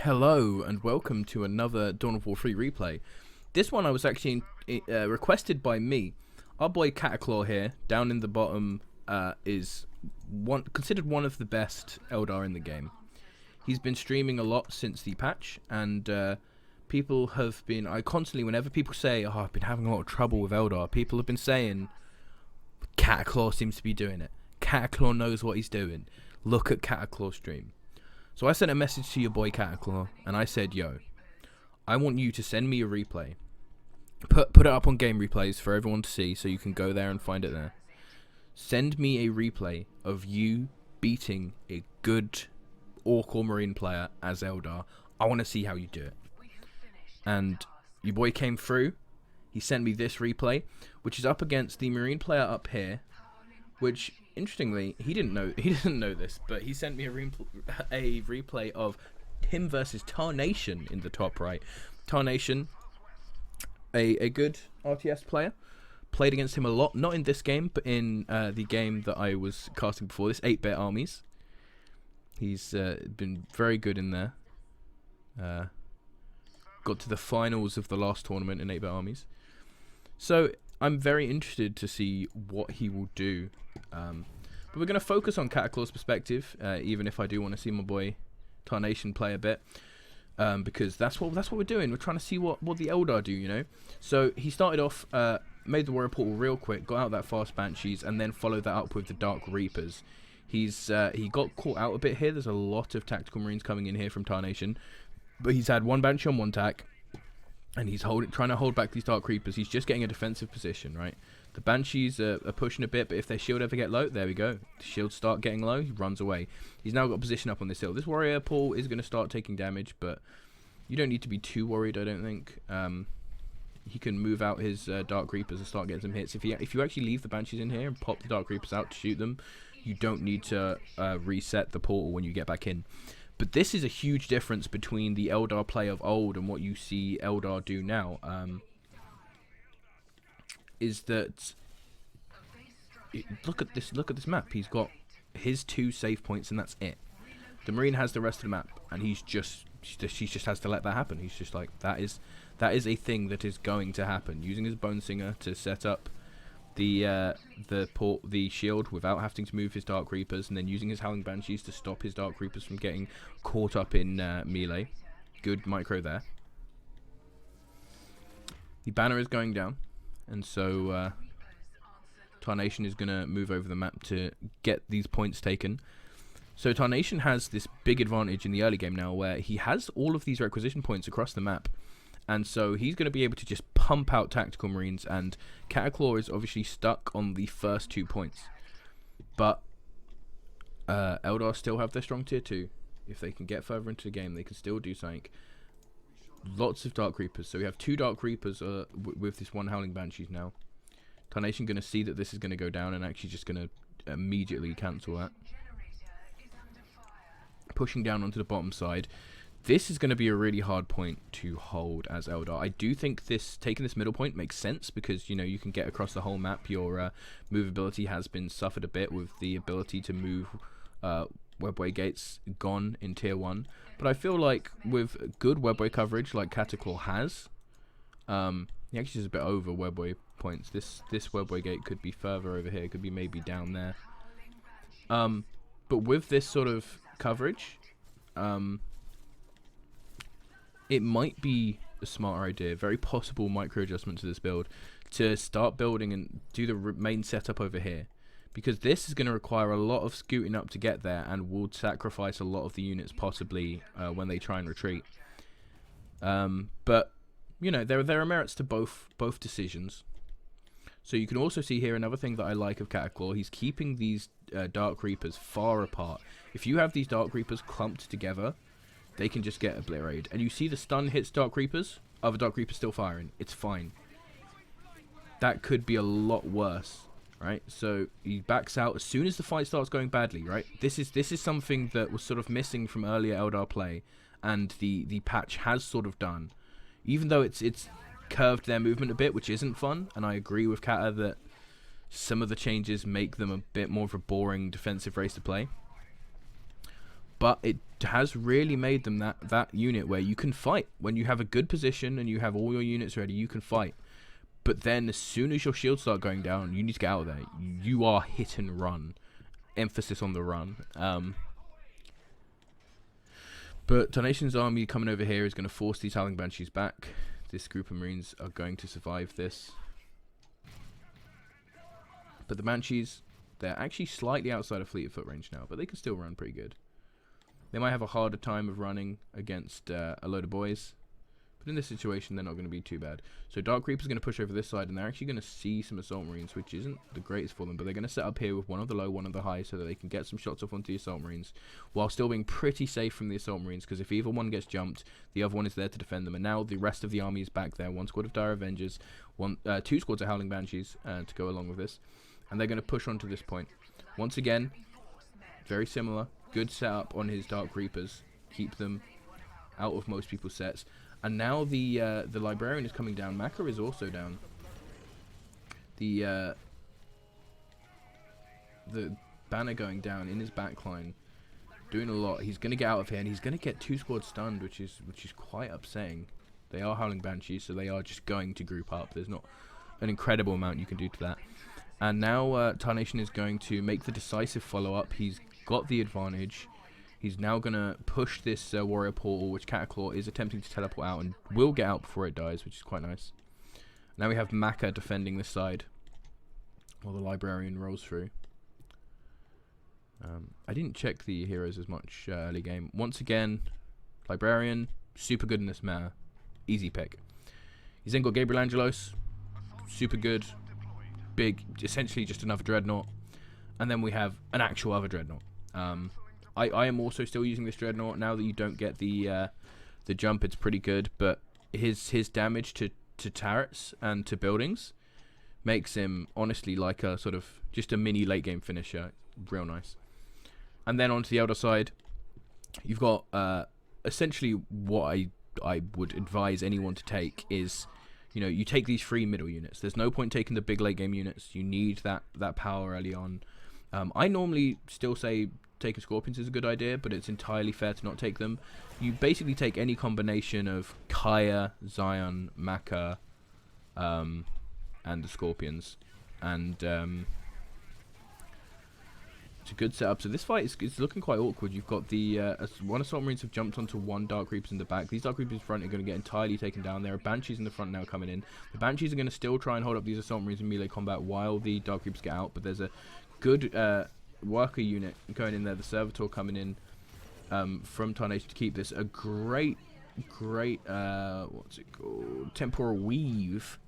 Hello and welcome to another Dawn of War 3 replay. This one I was actually requested by me. Our boy Cataclaw here, down in the bottom, is considered one of the best Eldar in the game. He's been streaming a lot since the patch, and people have been... whenever people say, oh, I've been having a lot of trouble with Eldar, people have been saying, Cataclaw seems to be doing it. Cataclaw knows what he's doing. Look at Cataclaw's stream. So I sent a message to your boy Cataclaw, and I said, yo, I want you to send me a replay. Put it up on game replays for everyone to see, so you can go there and find it there. Send me a replay of you beating a good Orc or Marine player as Eldar. I want to see how you do it. And your boy came through. He sent me this replay, which is up against the Marine player up here, which... interestingly, he didn't know this, but he sent me a replay of him versus TarNation in the top right. TarNation, a good RTS player, played against him a lot, not in this game, but in the game that I was casting before this, 8-bit armies. He's been very good in there. Got to the finals of the last tournament in 8-bit armies. So I'm very interested to see what he will do. But we're going to focus on Cataclaw's perspective, even if I do want to see my boy TarNation play a bit, because that's what we're doing. We're trying to see what the Eldar do, you know. So he started off, made the Warrior Portal real quick, got out that fast Banshees, and then followed that up with the Dark Reapers. He got caught out a bit here. There's a lot of Tactical Marines coming in here from TarNation, but he's had one Banshee on one tack, and he's trying to hold back these Dark Reapers. He's just getting a defensive position, right? The Banshees are pushing a bit, but if their shield ever get low, there we go. The shields start getting low, he runs away. He's now got a position up on this hill. This Warrior Pool is going to start taking damage, but you don't need to be too worried, I don't think. He can move out his Dark Reapers and start getting some hits. If you actually leave the Banshees in here and pop the Dark Reapers out to shoot them, you don't need to reset the portal when you get back in. But this is a huge difference between the Eldar play of old and what you see Eldar do now. Is that look at this map. He's got his 2 save points and that's it. The Marine has the rest of the map, and he just has to let that happen. He's just like, that is a thing that is going to happen. Using his Bone Singer to set up the shield without having to move his Dark Reapers, and then using his Howling Banshees to stop his Dark Reapers from getting caught up in melee. Good micro there. The banner is going down. And so TarNation is going to move over the map to get these points taken. So TarNation has this big advantage in the early game now, where he has all of these requisition points across the map. And so he's going to be able to just pump out Tactical Marines, and Cataclaw is obviously stuck on the first 2 points. But Eldar still have their strong tier 2. If they can get further into the game, they can still do something. Lots of Dark Reapers. So we have 2 Dark Reapers with this 1 Howling Banshees now. TarNation going to see that this is going to go down and actually just going to immediately cancel that. Pushing down onto the bottom side. This is going to be a really hard point to hold as Eldar. I do think taking this middle point makes sense, because you can get across the whole map. Your movability has been suffered a bit with the ability to move webway gates gone in tier 1. But I feel like with good webway coverage like Cataclaw has, he actually is a bit over webway points. This webway gate could be further over here, could be maybe down there. But with this sort of coverage, it might be a smart idea, very possible micro adjustment to this build, to start building and do the main setup over here. Because this is going to require a lot of scooting up to get there, and will sacrifice a lot of the units possibly when they try and retreat. But there are merits to both decisions. So you can also see here another thing that I like of Cataclaw. He's keeping these Dark Reapers far apart. If you have these Dark Reapers clumped together, they can just get obliterated. And you see the stun hits Dark Reapers. Other Dark Reapers still firing. It's fine. That could be a lot worse. Right, so he backs out as soon as the fight starts going badly. Right, this is something that was sort of missing from earlier Eldar play, and the patch has sort of done, even though it's curved their movement a bit, which isn't fun. And I agree with Kata that some of the changes make them a bit more of a boring defensive race to play. But it has really made them that unit where you can fight. When you have a good position and you have all your units ready, you can fight. But then as soon as your shields start going down, you need to get out of there. You are hit and run. Emphasis on the run. But TarNation's army coming over here is going to force these Howling Banshees back. This group of Marines are going to survive this. But the Banshees, they're actually slightly outside of fleet of foot range now, but they can still run pretty good. They might have a harder time of running against a load of boys, but in this situation, they're not going to be too bad. So Dark Reaper's going to push over this side, and they're actually going to see some Assault Marines, which isn't the greatest for them, but they're going to set up here with one of the low, one of the high, so that they can get some shots off onto the Assault Marines, while still being pretty safe from the Assault Marines, because if either one gets jumped, the other one is there to defend them. And now the rest of the army is back there. One squad of Dire Avengers, two squads of Howling Banshees to go along with this, and they're going to push on to this point. Once again, very similar. Good setup on his Dark Reapers. Keep them out of most people's sets. And now the Librarian is coming down. Maka is also down. The banner going down in his backline, doing a lot. He's going to get out of here, and he's going to get 2 squads stunned, which is quite upsetting. They are Howling Banshees, so they are just going to group up. There's not an incredible amount you can do to that. And now TarNation is going to make the decisive follow-up. He's got the advantage. He's now going to push this warrior portal, which Cataclaw is attempting to teleport out and will get out before it dies, which is quite nice. Now we have Maka defending this side while the Librarian rolls through. I didn't check the heroes as much early game. Once again, Librarian, super good in this meta. Easy pick. He's then got Gabriel Angelos, super good. Big, essentially just another Dreadnought. And then we have an actual other Dreadnought. I am also still using this Dreadnought now that you don't get the jump. It's pretty good, but his damage to turrets and to buildings makes him honestly like a sort of just a mini late game finisher. Real nice. And then onto the other side, you've got essentially what I would advise anyone to take is, you know, you take these 3 middle units. There's no point taking the big late game units. You need that power early on. I normally still say taking Scorpions is a good idea, but it's entirely fair to not take them. You basically take any combination of Kaya, Zion, Maka, and the Scorpions, and it's a good setup. So this fight is looking quite awkward. You've got the one Assault Marines have jumped onto 1 Dark Reapers in the back. These Dark Reapers in front are going to get entirely taken down. There are Banshees in the front now coming in. The Banshees are going to still try and hold up these Assault Marines in melee combat while the Dark Reapers get out, but there's a good worker unit going in there. The Servitor coming in from TarNation to keep this. A great what's it called? Temporal Weave.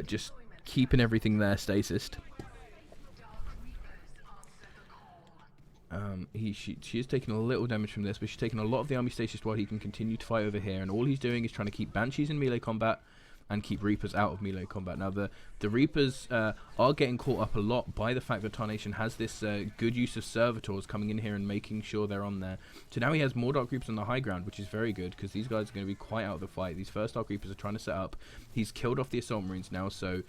Just keeping everything there stasised. She is taking a little damage from this, but she's taking a lot of the army stasis while he can continue to fight over here, and all he's doing is trying to keep Banshees in melee combat and keep Reapers out of melee combat. Now the Reapers are getting caught up a lot by the fact that TarNation has this good use of Servitors coming in here and making sure they're on there. So now he has more Dark Reapers on the high ground, which is very good, because these guys are going to be quite out of the fight. These first Dark Reapers are trying to set up. He's killed off the Assault Marines now, so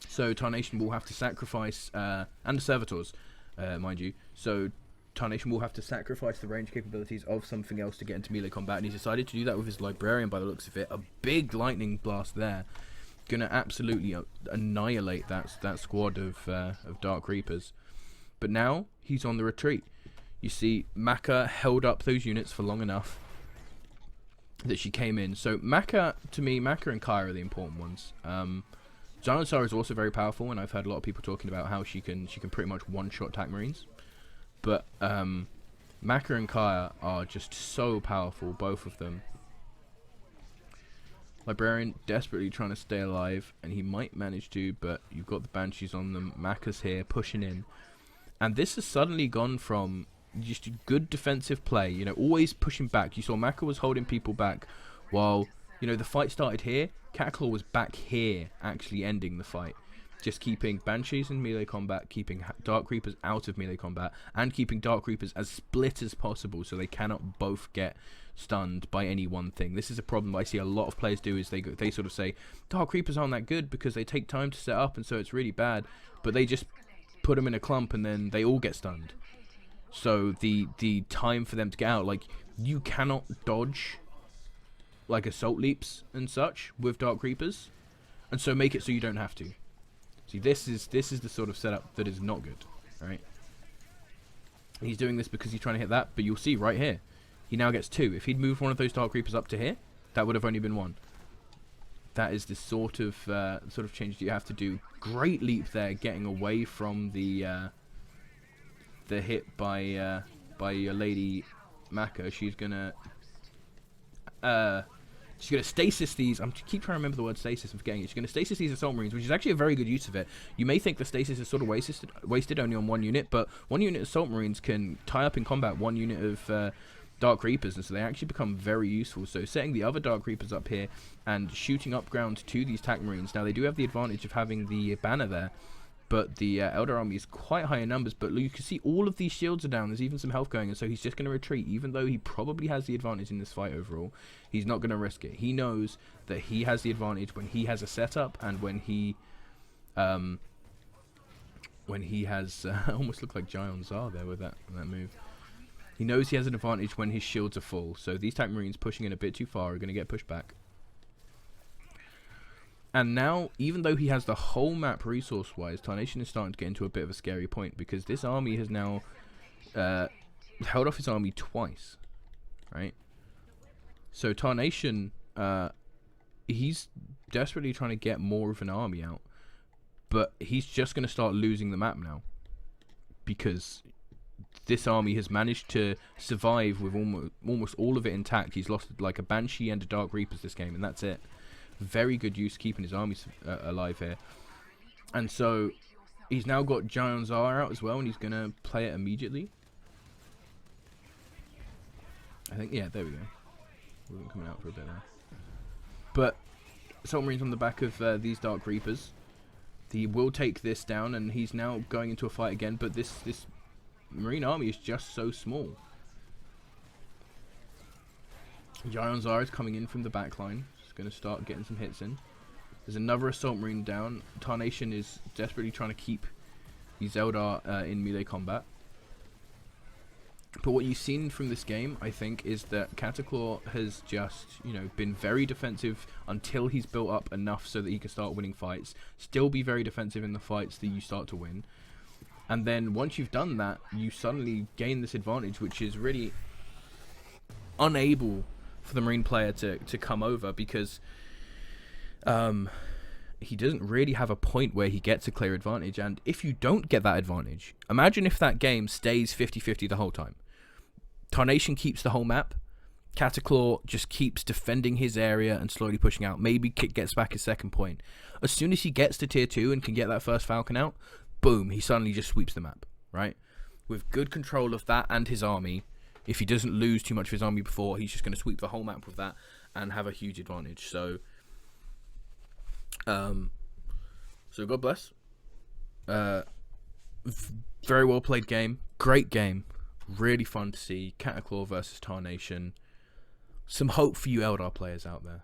so TarNation will have to sacrifice, and the Servitors, mind you, so TarNation will have to sacrifice the range capabilities of something else to get into melee combat, and he's decided to do that with his Librarian by the looks of it. A big lightning blast there. Gonna absolutely annihilate that squad of Dark Reapers. But now he's on the retreat. You see, Maka held up those units for long enough that she came in. So Maka, to me, Maka and Kaya are the important ones. Xanathar is also very powerful, and I've heard a lot of people talking about how she can pretty much one-shot attack Marines. But Maka and Kaya are just so powerful, both of them. Librarian desperately trying to stay alive, and he might manage to, but you've got the Banshees on them. Maka's here, pushing in. And this has suddenly gone from just good defensive play, you know, always pushing back. You saw Maka was holding people back while, you know, the fight started here. Cataclaw was back here, actually ending the fight. Just keeping Banshees in melee combat, keeping Dark Reapers out of melee combat, and keeping Dark Reapers as split as possible so they cannot both get stunned by any one thing. This is a problem I see a lot of players do, is they sort of say Dark Reapers aren't that good because they take time to set up, and so it's really bad, but they just put them in a clump and then they all get stunned. So the time for them to get out, like, you cannot dodge like assault leaps and such with Dark Reapers, and so make it so you don't have to. See, this is the sort of setup that is not good, right? He's doing this because he's trying to hit that, but you'll see right here, he now gets 2. If he'd moved one of those Dark Reapers up to here, that would have only been 1. That is the sort of change that you have to do. Great leap there, getting away from the hit by your lady Maka. She's gonna stasis these. I keep trying to remember the word stasis. I'm forgetting it. She's gonna stasis these Assault Marines, which is actually a very good use of it. You may think the stasis is sort of wasted only on 1 unit, but 1 unit Assault Marines can tie up in combat 1 unit of Dark Reapers, and so they actually become very useful. So setting the other Dark Reapers up here and shooting up ground to these Tac Marines. Now they do have the advantage of having the banner there, but the Eldar army is quite high in numbers. But you can see all of these shields are down. There's even some health going, and so he's just going to retreat. Even though he probably has the advantage in this fight overall, he's not going to risk it. He knows that he has the advantage when he has a setup and when he has almost looked like Gion Zar there with that move. He knows he has an advantage when his shields are full. So these Tank Marines pushing in a bit too far are going to get pushed back. And now, even though he has the whole map resource-wise, TarNation is starting to get into a bit of a scary point, because this army has now held off his army twice, right? So TarNation, he's desperately trying to get more of an army out, but he's just going to start losing the map now, because this army has managed to survive with almost all of it intact. He's lost like a Banshee and a Dark Reapers this game, and that's it. Very good use keeping his armies alive here. And so he's now got Gion Zar out as well, and he's going to play it immediately. I think, yeah, there we go. Wasn't coming out for a bit there. But Assault Marines on the back of these Dark Reapers. He will take this down, and he's now going into a fight again, but this Marine army is just so small. Gion Zar is coming in from the back line. He's going to start getting some hits in. There's another Assault Marine down. TarNation is desperately trying to keep these Eldar in melee combat. But what you've seen from this game, I think, is that Cataclaw has just, been very defensive until he's built up enough so that he can start winning fights. Still be very defensive in the fights that you start to win. And then once you've done that, you suddenly gain this advantage, which is really unable for the Marine player to come over, because he doesn't really have a point where he gets a clear advantage. And if you don't get that advantage, imagine if that game stays 50-50 the whole time. TarNation keeps the whole map. Cataclaw just keeps defending his area and slowly pushing out. Maybe gets back his second point. As soon as he gets to tier 2 and can get that first Falcon out, boom, he suddenly just sweeps the map, right? With good control of that and his army. If he doesn't lose too much of his army before, he's just going to sweep the whole map with that and have a huge advantage. So God bless. Very well played game. Great game. Really fun to see. Cataclaw versus TarNation. Some hope for you Eldar players out there.